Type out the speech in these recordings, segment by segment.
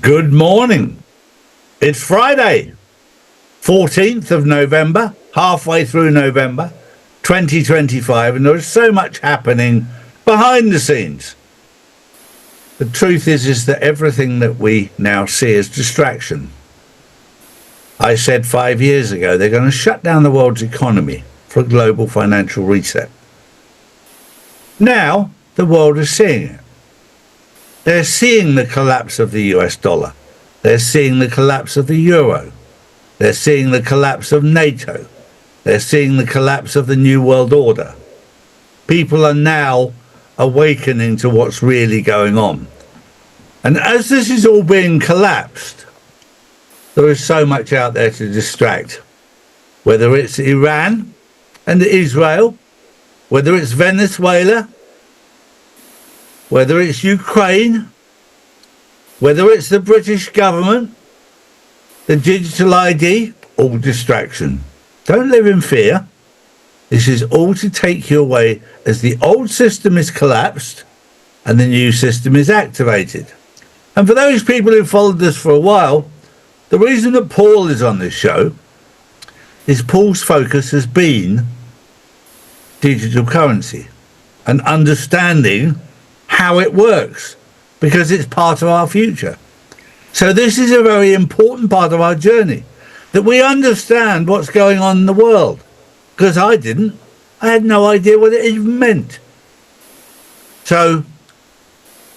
Good morning. It's Friday, 14th of November, halfway through November 2025, and there's so much happening behind the scenes. The truth is that everything that we now see is distraction. I said 5 years ago they're going to shut down the world's economy for a global financial reset. Now the world is seeing it. They're seeing the collapse of the US dollar. They're seeing the collapse of the euro. They're seeing the collapse of NATO. They're seeing the collapse of the New World Order. People are now awakening to what's really going on. And as this is all being collapsed, there is so much out there to distract. Whether it's Iran and Israel, whether it's Venezuela, whether it's Ukraine, whether it's the British government, the digital ID, all distraction. Don't live in fear. This is all to take you away as the old system is collapsed and the new system is activated. And for those people who followed this for a while, the reason that Paul is on this show is Paul's focus has been digital currency and understanding how it works, because it's part of our future. So this is a very important part of our journey, that we understand what's going on in the world, because I didn't. I had no idea what it even meant. So,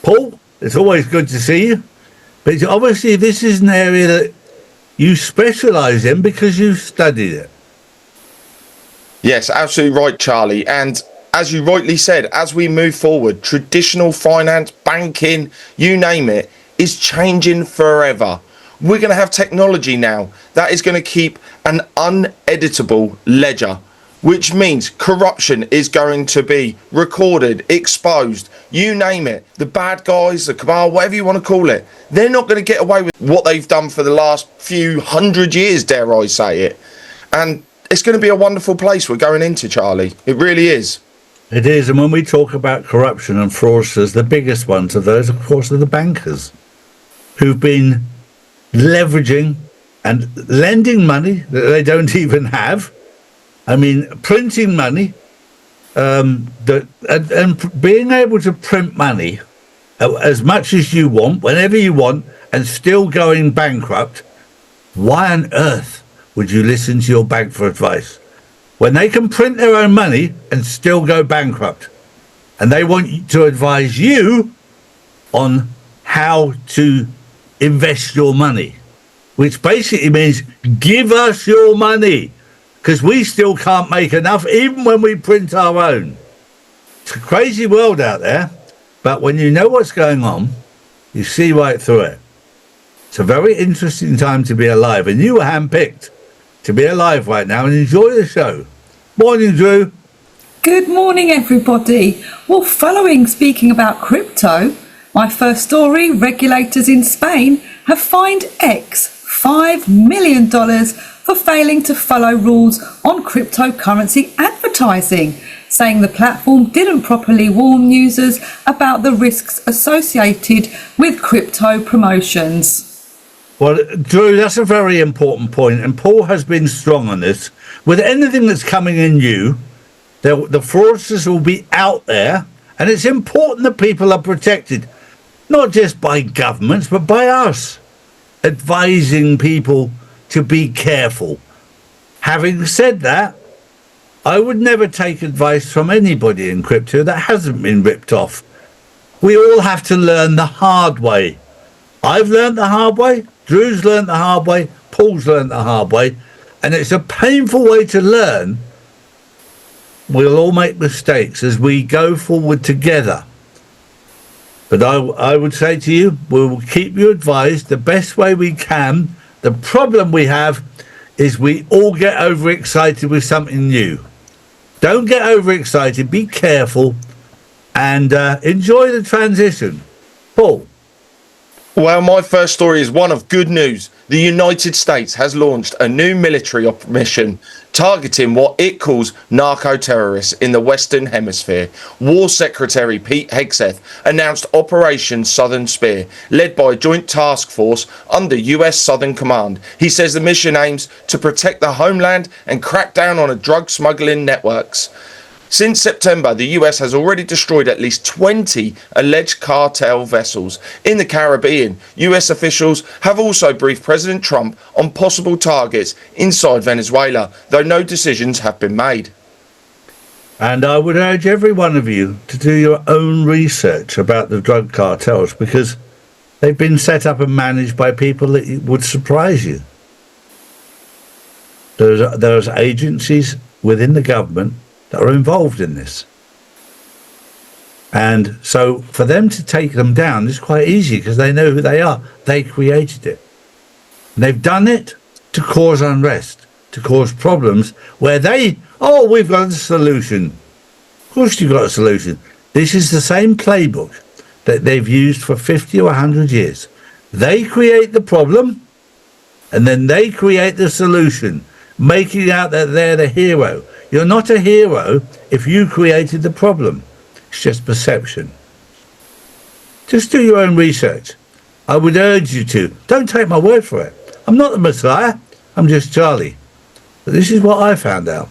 Paul, it's always good to see you, but obviously this is an area that you specialise in because you've studied it. Yes, absolutely right, Charlie. And as you rightly said, as we move forward, traditional finance, banking, you name it, is changing forever. We're going to have technology now that is going to keep an uneditable ledger, which means corruption is going to be recorded, exposed, you name it. The bad guys, the cabal, whatever you want to call it, they're not going to get away with what they've done for the last few hundred years, dare I say it. And it's going to be a wonderful place we're going into, Charlie. It really is. It is, and when we talk about corruption and fraudsters, the biggest ones of those, of course, are the bankers, who've been leveraging and lending money that they don't even have. I mean, printing money, and being able to print money as much as you want, whenever you want, and still going bankrupt. Why on earth would you listen to your bank for advice when they can print their own money and still go bankrupt? And they want to advise you on how to invest your money, which basically means give us your money, because we still can't make enough even when we print our own. It's a crazy world out there, but when you know what's going on, you see right through it. It's a very interesting time to be alive, and you were handpicked to be alive right now and enjoy the show. Morning, Drew. Good morning, everybody. Well, following speaking about crypto, my first story, regulators in Spain have fined X $5 million for failing to follow rules on cryptocurrency advertising, saying the platform didn't properly warn users about the risks associated with crypto promotions. Well, Drew, that's a very important point, and Paul has been strong on this. With anything that's coming in new, the fraudsters will be out there, and it's important that people are protected, not just by governments, but by us, advising people to be careful. Having said that, I would never take advice from anybody in crypto that hasn't been ripped off. We all have to learn the hard way. I've learned the hard way, Drew's learned the hard way, Paul's learned the hard way, and it's a painful way to learn. We'll all make mistakes as we go forward together. But I would say to you, we will keep you advised the best way we can. The problem we have is we all get overexcited with something new. Don't get overexcited, be careful, and enjoy the transition. Paul. Well, my first story is one of good news. The United States has launched a new military mission targeting what it calls narco-terrorists in the Western Hemisphere. War Secretary Pete Hegseth announced Operation Southern Spear, led by a joint task force under US Southern Command. He says the mission aims to protect the homeland and crack down on drug smuggling networks. Since September, the US has already destroyed at least 20 alleged cartel vessels in the Caribbean. US officials have also briefed President Trump on possible targets inside Venezuela, though no decisions have been made. And I would urge every one of you to do your own research about the drug cartels, because they've been set up and managed by people that would surprise you. There's agencies within the government that are involved in this. And so for them to take them down is quite easy because they know who they are. They created it. And they've done it to cause unrest, to cause problems where we've got a solution. Of course you've got a solution. This is the same playbook that they've used for 50 or 100 years. They create the problem and then they create the solution, making out that they're the hero. You're not a hero if you created the problem. It's just perception. Just do your own research. I would urge you to. Don't take my word for it. I'm not the Messiah. I'm just Charlie. But this is what I found out.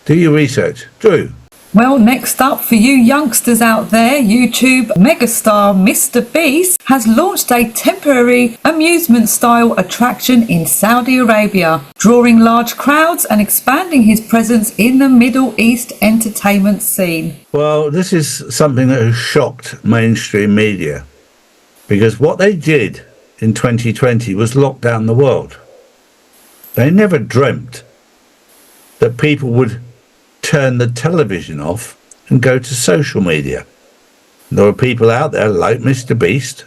Do your research. Drew. Well, next up for you youngsters out there, YouTube megastar Mr. Beast has launched a temporary amusement-style attraction in Saudi Arabia, drawing large crowds and expanding his presence in the Middle East entertainment scene. Well, this is something that has shocked mainstream media, because what they did in 2020 was lock down the world. They never dreamt that people would turn the television off and go to social media. There are people out there like Mr. Beast,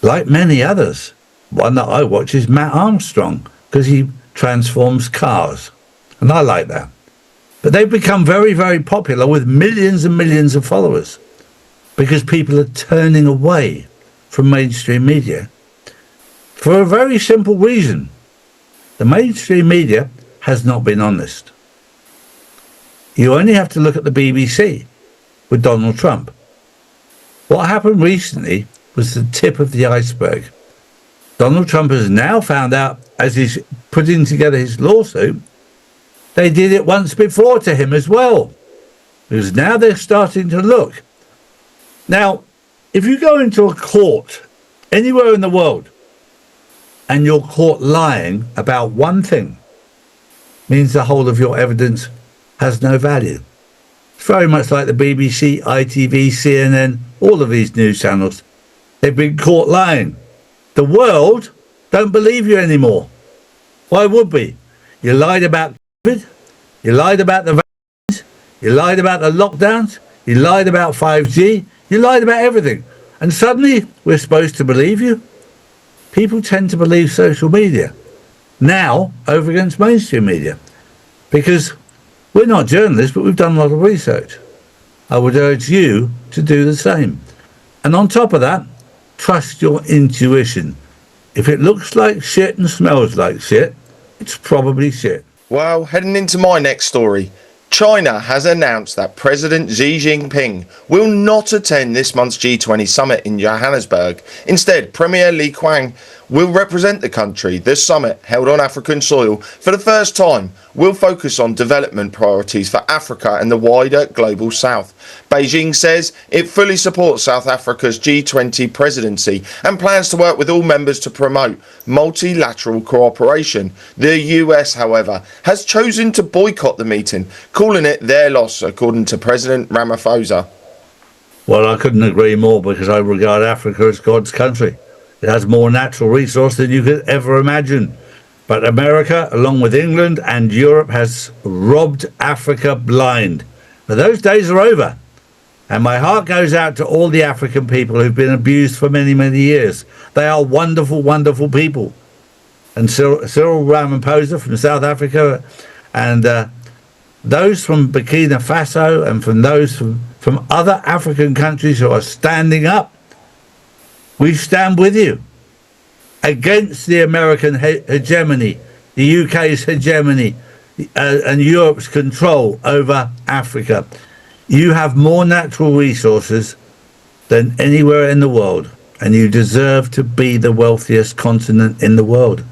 like many others. One that I watch is Matt Armstrong, because he transforms cars, and I like that. But they've become very, very popular with millions and millions of followers because people are turning away from mainstream media for a very simple reason. The mainstream media has not been honest. You only have to look at the BBC with Donald Trump. What happened recently was the tip of the iceberg. Donald Trump has now found out, as he's putting together his lawsuit, they did it once before to him as well. Because now they're starting to look. Now, if you go into a court anywhere in the world and you're caught lying about one thing, means the whole of your evidence has no value. It's very much like the BBC, ITV, CNN, all of these news channels. They've been caught lying. The world don't believe you anymore. Why would we? You lied about COVID, you lied about the vaccines, you lied about the lockdowns, you lied about 5G, you lied about everything. And suddenly we're supposed to believe you? People tend to believe social media now over against mainstream media because we're not journalists, but we've done a lot of research. I would urge you to do the same. And on top of that, trust your intuition. If it looks like shit and smells like shit, it's probably shit. Well, heading into my next story, China has announced that President Xi Jinping will not attend this month's G20 summit in Johannesburg. Instead, Premier Li Qiang will represent the country. This summit, held on African soil for the first time, will focus on development priorities for Africa and the wider global south. Beijing says it fully supports South Africa's G20 presidency and plans to work with all members to promote multilateral cooperation. The US, however, has chosen to boycott the meeting, calling it their loss, according to President Ramaphosa. Well, I couldn't agree more, because I regard Africa as God's country. It has more natural resource than you could ever imagine. But America, along with England and Europe, has robbed Africa blind. But those days are over. And my heart goes out to all the African people who've been abused for many, many years. They are wonderful, wonderful people. And Cyril Ramaphosa from South Africa, and those from Burkina Faso, and from those from other African countries who are standing up, we stand with you against the American hegemony, the UK's hegemony, and Europe's control over Africa. You have more natural resources than anywhere in the world, and you deserve to be the wealthiest continent in the world.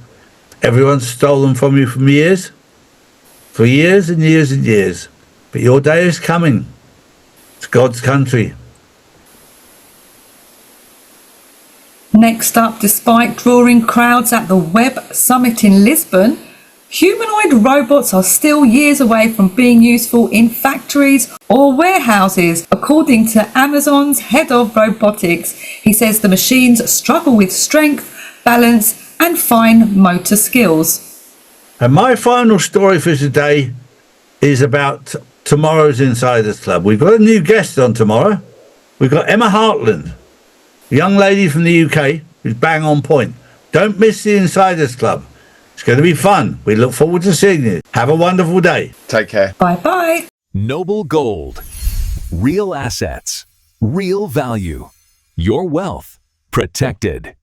Everyone's stolen from you for years and years and years. But your day is coming. It's God's country. Next up, despite drawing crowds at the Web Summit in Lisbon, humanoid robots are still years away from being useful in factories or warehouses, according to Amazon's head of robotics. He says the machines struggle with strength, balance, and fine motor skills. And my final story for today is about tomorrow's Insiders Club. We've got a new guest on tomorrow. We've got Emma Hartland, a young lady from the UK who's bang on point. Don't miss the Insiders Club. It's going to be fun. We look forward to seeing you. Have a wonderful day. Take care. Bye-bye. Noble Gold. Real assets. Real value. Your wealth protected.